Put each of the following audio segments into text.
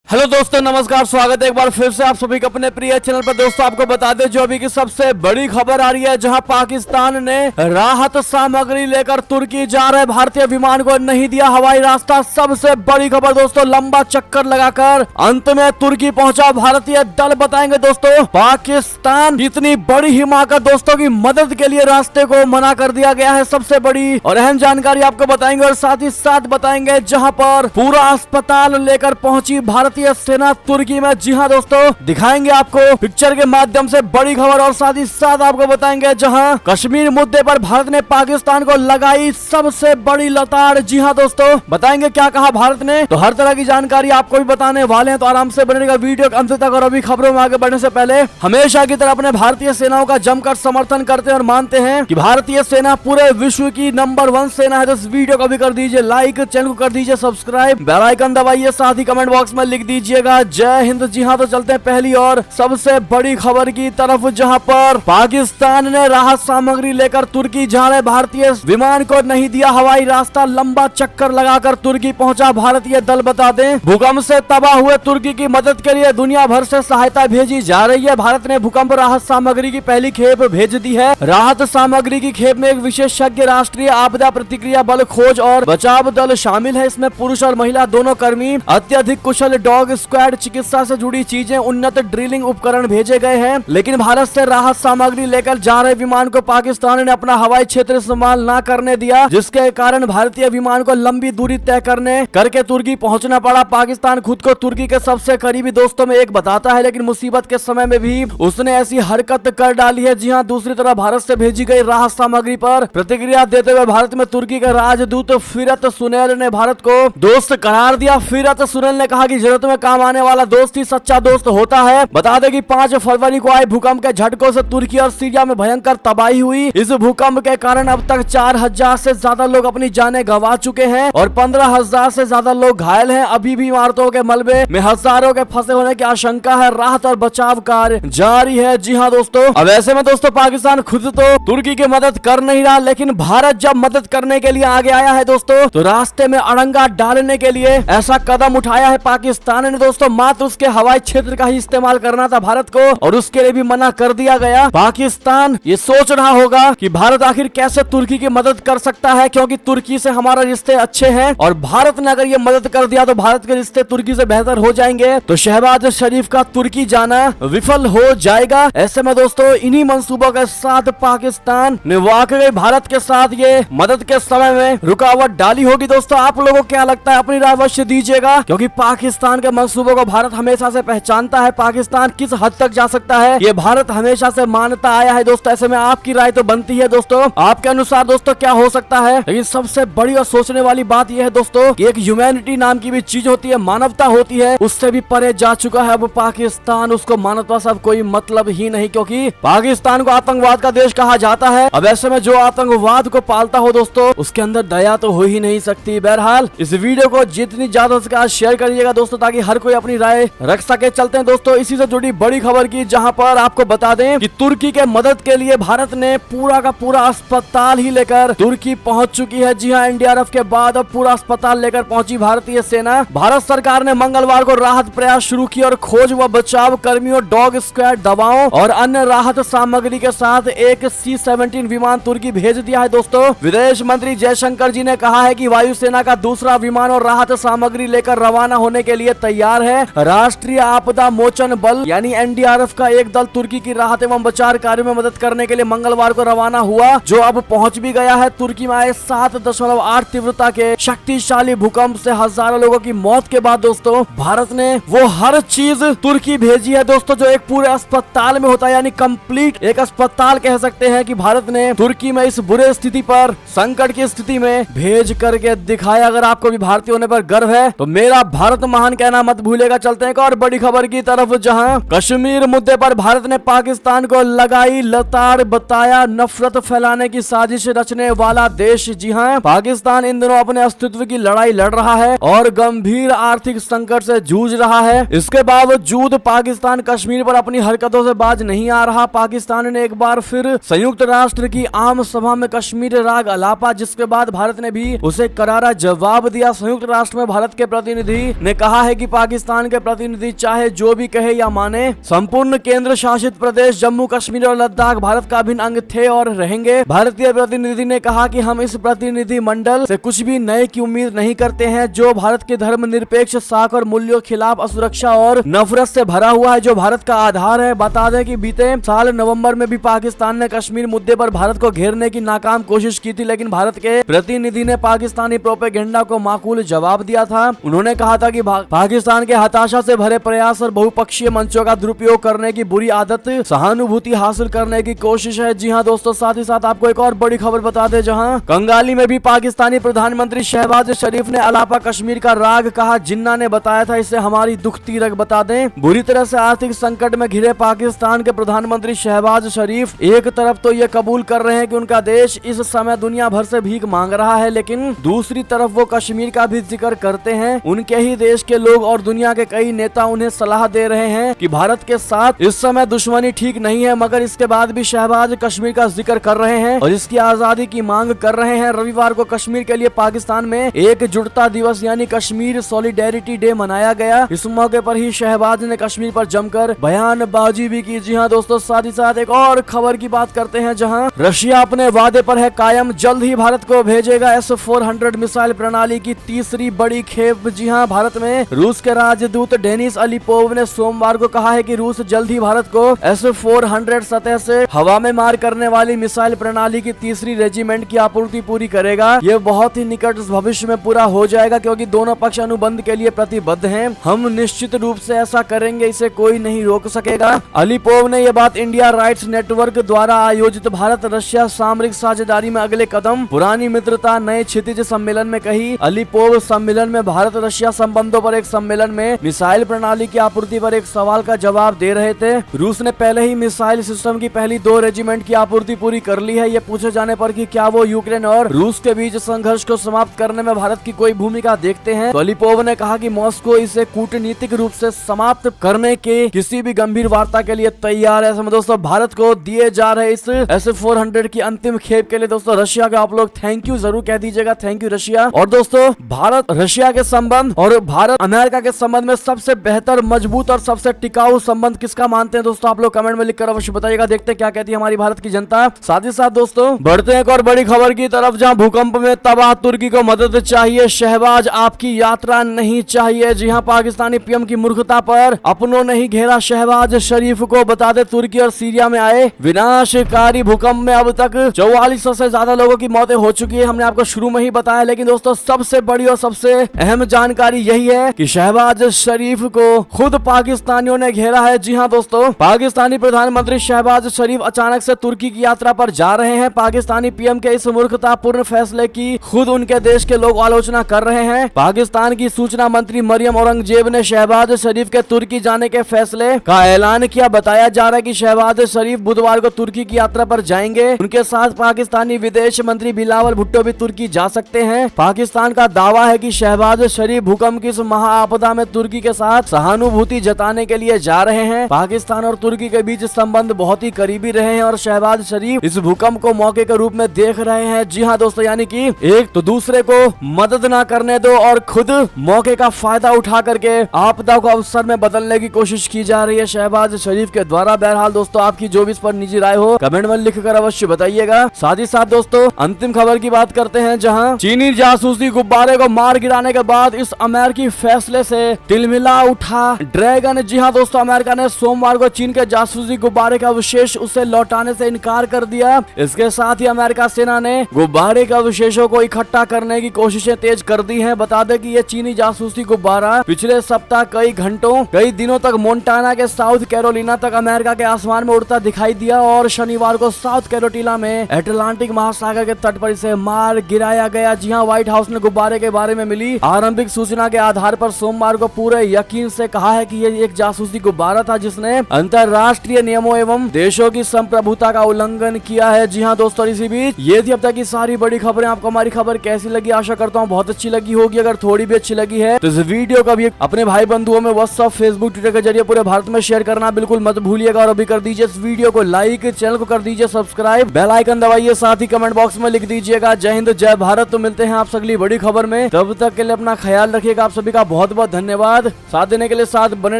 Hello दोस्तों, नमस्कार। स्वागत है एक बार फिर से आप सभी के अपने प्रिय चैनल पर। दोस्तों आपको बता दें जो अभी की सबसे बड़ी खबर आ रही है, जहां पाकिस्तान ने राहत सामग्री लेकर तुर्की जा रहे भारतीय विमान को नहीं दिया हवाई रास्ता। सबसे बड़ी खबर दोस्तों, लंबा चक्कर लगाकर अंत में तुर्की पहुंचा भारतीय दल। बताएंगे दोस्तों पाकिस्तान की इतनी बड़ी हिमाकत दोस्तों की मदद के लिए रास्ते को मना कर दिया गया है। सबसे बड़ी और अहम जानकारी आपको बताएंगे और साथ ही साथ बताएंगे जहां पर पूरा अस्पताल लेकर पहुंची भारतीय सेना तुर्की में। जी हां दोस्तों, दिखाएंगे आपको पिक्चर के माध्यम से बड़ी खबर और साथ ही साथ आपको बताएंगे जहां कश्मीर मुद्दे पर भारत ने पाकिस्तान को लगाई सबसे बड़ी लताड़। जी हां दोस्तों, बताएंगे क्या कहा भारत ने, तो हर तरह की जानकारी आपको भी बताने वाले हैं, तो आराम से बनेगा वीडियो अंत तक। और अभी खबरों में आगे बढ़ने से पहले हमेशा की तरह अपने भारतीय सेनाओं का जमकर समर्थन करते हैं और मानते हैं कि भारतीय सेना पूरे विश्व की नंबर 1 सेना है। तो इस वीडियो को भी कर दीजिए लाइक, चैनल को कर दीजिए सब्सक्राइब, बेल आइकन दबाइए, साथ ही कमेंट बॉक्स में लिख दीजिएगा जय हिंद। जी हाँ, तो चलते हैं पहली और सबसे बड़ी खबर की तरफ, जहां पर पाकिस्तान ने राहत सामग्री लेकर तुर्की जा रहे भारतीय विमान को नहीं दिया हवाई रास्ता। लंबा चक्कर लगाकर तुर्की पहुंचा भारतीय दल। बता दें भूकंप से तबाह हुए तुर्की की मदद के लिए दुनिया भर से सहायता भेजी जा रही है। भारत ने भूकंप राहत सामग्री की पहली खेप भेज दी है। राहत सामग्री की खेप में एक विशेषज्ञ राष्ट्रीय आपदा प्रतिक्रिया बल, खोज और बचाव दल शामिल है। इसमें पुरुष और महिला दोनों कर्मी, अत्यधिक कुशल डॉग स्क्वाड, चिकित्सा से जुड़ी चीजें, उन्नत ड्रिलिंग उपकरण भेजे गए हैं। लेकिन भारत से राहत सामग्री लेकर जा रहे विमान को पाकिस्तान ने अपना हवाई क्षेत्र इस्तेमाल न करने दिया, जिसके कारण भारतीय विमान को लंबी दूरी तय करके तुर्की पहुंचना पड़ा। पाकिस्तान खुद को तुर्की के सबसे करीबी दोस्तों में एक बताता है, लेकिन मुसीबत के समय में भी उसने ऐसी हरकत कर डाली है। जी हाँ, दूसरी तरफ भारत से भेजी गई राहत सामग्री पर प्रतिक्रिया देते हुए भारत में तुर्की के राजदूत फिरत सुनेल ने भारत को दोस्त करार दिया। फिरत सुनेल ने कहा कि जरूरत में काम आने वाला दोस्त ही सच्चा दोस्त होता है। बता दें कि 5 फरवरी को आए भूकंप के झटकों से तुर्की और सीरिया में भयंकर तबाही हुई। इस भूकंप के कारण अब तक 4000 से ज्यादा लोग अपनी जानें गंवा चुके हैं और 15000 से ज्यादा लोग घायल हैं। अभी भी इमारतों के मलबे में हजारों के फंसे होने की आशंका है। राहत और बचाव कार्य जारी है। जी हाँ दोस्तों, अब ऐसे में दोस्तों पाकिस्तान खुद तो तुर्की की मदद कर नहीं रहा, लेकिन भारत जब मदद करने के लिए आगे आया है दोस्तों, तो रास्ते में अड़ंगा डालने के लिए ऐसा कदम उठाया है पाकिस्तान ने दोस्तों। मात्र उसके हवाई क्षेत्र का ही इस्तेमाल करना था भारत को, और उसके लिए भी मना कर दिया गया। पाकिस्तान ये सोच रहा होगा कि भारत आखिर कैसे तुर्की की मदद कर सकता है, क्योंकि तुर्की से हमारा रिश्ते अच्छे हैं और भारत ने अगर ये मदद कर दिया तो भारत के रिश्ते तुर्की से बेहतर हो जाएंगे, तो शहबाज शरीफ का तुर्की जाना विफल हो जाएगा। ऐसे में दोस्तों इन्हीं मंसूबों के साथ पाकिस्तान ने वाकई भारत के साथ ये मदद के समय में रुकावट डाली होगी। दोस्तों आप लोगों को क्या लगता है, अपनी राय अवश्य दीजिएगा, क्योंकि पाकिस्तान के मंसूबों को भारत हमेशा से पहचानता है। पाकिस्तान किस हद तक जा सकता है ये भारत हमेशा से मानता आया है दोस्तों। ऐसे में आपकी राय तो बनती है दोस्तों, आपके अनुसार दोस्तों क्या हो सकता है। लेकिन सबसे बड़ी और सोचने वाली बात यह है दोस्तों कि एक ह्यूमैनिटी नाम की भी चीज होती है, मानवता होती है, उससे भी परे जा चुका है अब पाकिस्तान। उसको मानवता से कोई मतलब ही नहीं, क्योंकि पाकिस्तान को आतंकवाद का देश कहा जाता है। अब ऐसे में जो आतंकवाद को पालता हो दोस्तों, उसके अंदर दया तो हो ही नहीं सकती। बहरहाल इस वीडियो को जितनी ज्यादा हो सके शेयर करिएगा दोस्तों, ताकि हर कोई अपनी राय रख सके। चलते हैं दोस्तों इसी से जुड़ी बड़ी खबर की, जहां पर आपको बता दें कि तुर्की के मदद के लिए भारत ने पूरा का पूरा अस्पताल ही लेकर तुर्की पहुंच चुकी है। जी हां, एनडीआरएफ के बाद अब पूरा अस्पताल लेकर पहुंची भारतीय सेना। भारत सरकार ने मंगलवार को राहत प्रयास शुरू किए और खोज व बचाव कर्मियों, डॉग स्क्वाड, दवाओं और अन्य राहत सामग्री के साथ एक C-17 विमान तुर्की भेज दिया है दोस्तों। विदेश मंत्री जयशंकर जी ने कहा है कि वायुसेना का दूसरा विमान और राहत सामग्री लेकर रवाना होने के लिए तैयार है। राष्ट्रीय आपदा मोचन बल यानी एनडीआरएफ का एक दल तुर्की की राहत एवं बचाव कार्य में मदद करने के लिए मंगलवार को रवाना हुआ, जो अब पहुंच भी गया है। तुर्की में आए 7.8 तीव्रता के शक्तिशाली भूकंप से हजारों लोगों की मौत के बाद दोस्तों भारत ने वो हर चीज तुर्की भेजी है दोस्तों, जो एक पूरे अस्पताल में होता है, यानी कंप्लीट एक अस्पताल कह सकते हैं कि भारत ने तुर्की में इस बुरे स्थिति पर, संकट की स्थिति में भेज करके दिखाया। अगर आपको भी भारतीय होने पर गर्व है तो मेरा भारत महान कहना मत भूलेगा। चलते हैं और बड़ी खबर की तरफ, जहां कश्मीर मुद्दे पर भारत ने पाकिस्तान को लगाई लताड़, बताया नफरत फैलाने की साजिश रचने वाला देश। जी हां, पाकिस्तान इन दिनों अपने अस्तित्व की लड़ाई लड़ रहा है और गंभीर आर्थिक संकट से जूझ रहा है। इसके बावजूद पाकिस्तान कश्मीर पर अपनी हरकतों से बाज नहीं आ रहा। पाकिस्तान ने एक बार फिर संयुक्त राष्ट्र की आम सभा में कश्मीर राग अलापा, जिसके बाद भारत ने भी उसे करारा जवाब दिया। संयुक्त राष्ट्र में भारत के प्रतिनिधि ने कहा है कि पाकिस्तान के प्रतिनिधि चाहे जो भी कहे या माने, संपूर्ण केंद्र शासित प्रदेश जम्मू कश्मीर और लद्दाख भारत का अभिन्न अंग थे और रहेंगे। भारतीय प्रतिनिधि ने कहा कि हम इस प्रतिनिधि मंडल से कुछ भी नए की उम्मीद नहीं करते हैं जो भारत के धर्मनिरपेक्ष साख और मूल्यों के खिलाफ असुरक्षा और नफरत से भरा हुआ है, जो भारत का आधार है। बता दें कि बीते साल नवंबर में भी पाकिस्तान ने कश्मीर मुद्दे पर भारत को घेरने की नाकाम कोशिश की थी, लेकिन भारत के प्रतिनिधि ने पाकिस्तानी प्रोपेगेंडा को माकूल जवाब दिया था। उन्होंने कहा था कि पाकिस्तान के हताशा से भरे प्रयास और बहुपक्षीय मंचों का दुरुपयोग करने की बुरी आदत सहानुभूति हासिल करने की कोशिश है। जी हाँ दोस्तों, साथ ही साथ आपको एक और बड़ी खबर बता दें, जहां कंगाली में भी पाकिस्तानी प्रधानमंत्री शहबाज शरीफ ने अलापा कश्मीर का राग कहा। जिन्ना ने बताया था इसे हमारी दुखती रग। बता दें, बुरी तरह से आर्थिक संकट में घिरे पाकिस्तान के प्रधानमंत्री शहबाज शरीफ एक तरफ तो ये कबूल कर रहे हैं कि उनका देश इस समय दुनिया भर से भीख मांग रहा है, लेकिन दूसरी तरफ वो कश्मीर का भी जिक्र करते हैं। उनके ही देश के लोग और दुनिया के कई नेता उन्हें सलाह दे रहे हैं कि भारत के साथ इस समय दुश्मनी ठीक नहीं है, मगर इसके बाद भी शहबाज कश्मीर का जिक्र कर रहे हैं और इसकी आजादी की मांग कर रहे हैं। रविवार को कश्मीर के लिए पाकिस्तान में एकजुटता दिवस यानी कश्मीर सॉलिडेरिटी डे मनाया गया। इस मौके पर ही शहबाज ने कश्मीर पर जमकर बयानबाजी भी की। जी हाँ दोस्तों, साथ ही साथ एक और खबर की बात करते हैं, जहां रशिया अपने वादे पर है कायम, जल्द ही भारत को भेजेगा S-400 मिसाइल प्रणाली की तीसरी बड़ी खेप। जी हाँ, भारत में रूस के राजदूत डेनिस अलीपोव ने सोमवार को कहा है कि रूस जल्द ही भारत को S-400 सतह से हवा में मार करने वाली मिसाइल प्रणाली की तीसरी रेजिमेंट की आपूर्ति पूरी करेगा। ये बहुत ही निकट भविष्य में पूरा हो जाएगा, क्योंकि दोनों पक्ष अनुबंध के लिए प्रतिबद्ध हैं। हम निश्चित रूप से ऐसा करेंगे, इसे कोई नहीं रोक सकेगा। अलीपोव ने यह बात इंडिया राइट्स नेटवर्क द्वारा आयोजित भारत रशिया सामरिक साझेदारी में अगले कदम पुरानी मित्रता नए क्षितिज सम्मेलन में कही। अलीपोव सम्मेलन में भारत रशिया संबंधों पर एक सम्मेलन में मिसाइल प्रणाली की आपूर्ति पर एक सवाल का जवाब दे रहे थे। रूस ने पहले ही मिसाइल सिस्टम की पहली 2 रेजिमेंट की आपूर्ति पूरी कर ली है। ये पूछे जाने पर कि क्या वो यूक्रेन और रूस के बीच संघर्ष को समाप्त करने में भारत की कोई भूमिका देखते हैं, तो अलीपोव ने कहा कि मॉस्को इसे कूटनीतिक रूप से समाप्त करने के किसी भी गंभीर वार्ता के लिए तैयार है। दोस्तों, भारत को दिए जा रहे इस S-400 की अंतिम खेप के लिए दोस्तों रशिया का आप लोग थैंक यू जरूर कह दीजिएगा। Thank you Russia. और दोस्तों, भारत रशिया के संबंध और भारत अमेरिका के संबंध में सबसे बेहतर, मजबूत और सबसे टिकाऊ संबंध किसका मानते हैं दोस्तों? आप लोग कमेंट में लिखकर अवश्य बताइएगा। देखते हैं क्या कहती है हमारी भारत की जनता। साथ ही साथ दोस्तों बढ़ते हैं एक और बड़ी खबर की तरफ, जहां भूकंप में तबाह तुर्की को मदद चाहिए, शहबाज आपकी यात्रा नहीं चाहिए। जी हां, पाकिस्तानी पीएम की मूर्खता पर अपनों ने ही घेरा शहबाज शरीफ को। बता दे, तुर्की और सीरिया में आए विनाशकारी भूकंप में अब तक 4400 से ज्यादा लोगों की मौतें हो चुकी है। हमने आपको शुरू में ही बताया, लेकिन दोस्तों सबसे बड़ी और सबसे अहम जानकारी यही है कि शहबाज शरीफ को खुद पाकिस्तानियों ने घेरा है। जी हां दोस्तों, पाकिस्तानी प्रधानमंत्री शहबाज शरीफ अचानक से तुर्की की यात्रा पर जा रहे हैं। पाकिस्तानी पीएम के इस मूर्खतापूर्ण फैसले की खुद उनके देश के लोग आलोचना कर रहे हैं। पाकिस्तान की सूचना मंत्री मरियम औरंगजेब ने शहबाज शरीफ के तुर्की जाने के फैसले का ऐलान किया। बताया जा रहा है कि शहबाज शरीफ बुधवार को तुर्की की यात्रा पर जाएंगे। उनके साथ पाकिस्तानी विदेश मंत्री बिलावल भुट्टो भी तुर्की जा सकते हैं। पाकिस्तान का दावा है कि शहबाज शरीफ भूकंप की इस महाआपदा में तुर्की के साथ सहानुभूति जताने के लिए जा रहे हैं। पाकिस्तान और तुर्की के बीच संबंध बहुत ही करीबी रहे हैं और शहबाज शरीफ इस भूकंप को मौके के रूप में देख रहे हैं। जी हाँ दोस्तों, यानी कि एक तो दूसरे को मदद ना करने दो और खुद मौके का फायदा उठा करके आपदा को अवसर में बदलने की कोशिश की जा रही है शहबाज शरीफ के द्वारा। बहरहाल दोस्तों, आपकी जो भी इस पर निजी राय हो कमेंट में लिखकर अवश्य बताइएगा। साथ ही साथ दोस्तों अंतिम खबर की बात करते हैं, जहां चीनी जासूसी गुब्बारे को मार गिराने के बाद इस अमेरिकी फैसले से तिलमिला उठा ड्रैगन। जी हाँ दोस्तों, अमेरिका ने सोमवार को चीन के जासूसी गुब्बारे का अवशेष उसे लौटाने से इनकार कर दिया। इसके साथ ही अमेरिका सेना ने गुब्बारे के अवशेषों को इकट्ठा करने की कोशिशें तेज कर दी हैं। बता दें कि ये चीनी जासूसी गुब्बारा पिछले सप्ताह कई घंटों कई दिनों तक मोन्टाना के साउथ कैरोलिना तक अमेरिका के आसमान में उड़ता दिखाई दिया और शनिवार को साउथ कैरोलिना में अटलांटिक महासागर के तट पर इसे मार गिराया गया। जी हाँ, व्हाइट हाउस ने गुब्बारे के बारे में मिली आरंभिक सूचना के आधार पर सोमवार को पूरे यकीन से कहा है कि ये एक जासूसी गुब्बारा था जिसने अंतरराष्ट्रीय नियमों एवं देशों की संप्रभुता का उल्लंघन किया है। जी हाँ दोस्तों, इसी बीच ये थी अब तक की सारी बड़ी खबरें। आपको हमारी खबर कैसी लगी? आशा करता हूँ बहुत अच्छी लगी होगी। अगर थोड़ी भी अच्छी लगी है तो इस वीडियो को भी अपने भाई बंधुओं में व्हाट्सएप, फेसबुक, ट्विटर के जरिए पूरे भारत में शेयर करना बिल्कुल मत भूलिएगा। और अभी कर दीजिए इस वीडियो को लाइक, चैनल को कर दीजिए सब्सक्राइब, बेल आइकन दबाइए, साथ ही कमेंट बॉक्स में लिख दीजिएगा जय हिंद जय भारत। तो मिलते हैं आप अगली बड़ी खबर में, तब तक के लिए अपना ख्याल रखिएगा। आप सभी का बहुत बहुत बहुत धन्यवाद। साथ देने के लिए, साथ बने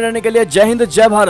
रहने के लिए। जय हिंद, जय भारत।